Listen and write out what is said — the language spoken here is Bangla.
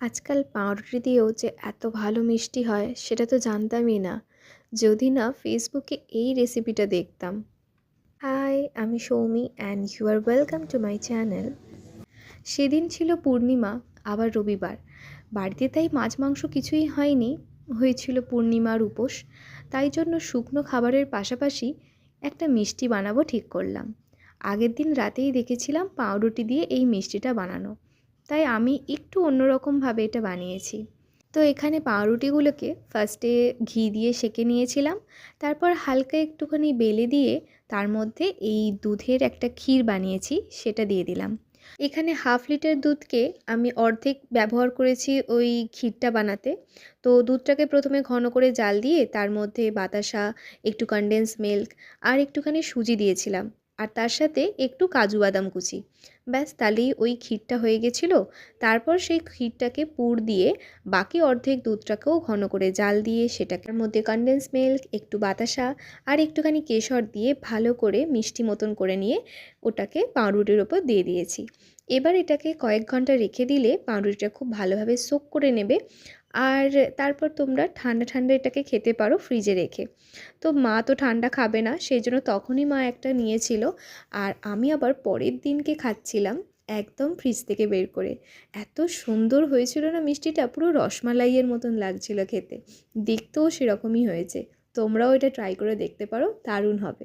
আজকাল পাউরুটি দিয়েও যে এত ভালো মিষ্টি হয় সেটা তো জানতামই না, যদি না ফেসবুকে এই রেসিপিটা দেখতাম। হাই, আমি Soumi and you are welcome to my channel. সেদিন ছিল পূর্ণিমা, আবার রবিবার। বাড়িতে তাই মাছ মাংস কিছুই হয়নি, হয়েছিল পূর্ণিমার উপোস। তাই জন্য শুকনো খাবারের পাশাপাশি একটা মিষ্টি বানাবো ঠিক করলাম। আগের দিন রাতেই দেখেছিলাম পাউরুটি দিয়ে এই মিষ্টিটা বানানো, তাই আমি একটু অন্যরকমভাবে এটা বানিয়েছি। তো এখানে পাউরুটিগুলোকে ফার্স্টে ঘি দিয়ে সেঁকে নিয়েছিলাম, তারপর হালকা একটুখানি বেলে দিয়ে তার মধ্যে এই দুধের একটা ক্ষীর বানিয়েছি সেটা দিয়ে দিলাম। এখানে 1/2 লিটার দুধকে আমি অর্ধেক ব্যবহার করেছি ওই ক্ষীরটা বানাতে। তো দুধটাকে প্রথমে ঘন করে জাল দিয়ে তার মধ্যে বাতাসা, একটু কনডেন্স মিল্ক আর একটুখানি সুজি দিয়েছিলাম, আর তার সাথে একটু কাজু বাদাম কুচি। ব্যাস, তাহলেই ওই ক্ষীরটা হয়ে গেছিলো। তারপর সেই ক্ষীরটাকে পুর দিয়ে বাকি অর্ধেক দুধটাকেও ঘন করে জাল দিয়ে সেটার মধ্যে কনডেন্স মিল্ক, একটু বাতাসা আর একটুখানি কেশর দিয়ে ভালো করে মিষ্টি মতন করে নিয়ে ওটাকে পাউরুটির ওপর দিয়ে দিয়েছি। এবার এটাকে কয়েক ঘন্টা রেখে দিলে পাউরুটিটা খুব ভালোভাবে সোক করে নেবে। আর তারপর তোমরা ঠান্ডা ঠান্ডা এটাকে খেতে পারো ফ্রিজে রেখে। তো মা তো ঠান্ডা খাবে না, সেই জন্য তখনই মা একটা নিয়েছিল, আর আমি আবার পরের দিনকে খাচ্ছিলাম একদম ফ্রিজ থেকে বের করে। এত সুন্দর হয়েছিল না মিষ্টিটা, পুরো রসমালাইয়ের মতন লাগছিল খেতে। দেখতেও সেরকমই হয়েছে। তোমরাও এটা ট্রাই করে দেখতে পারো, দারুণ হবে।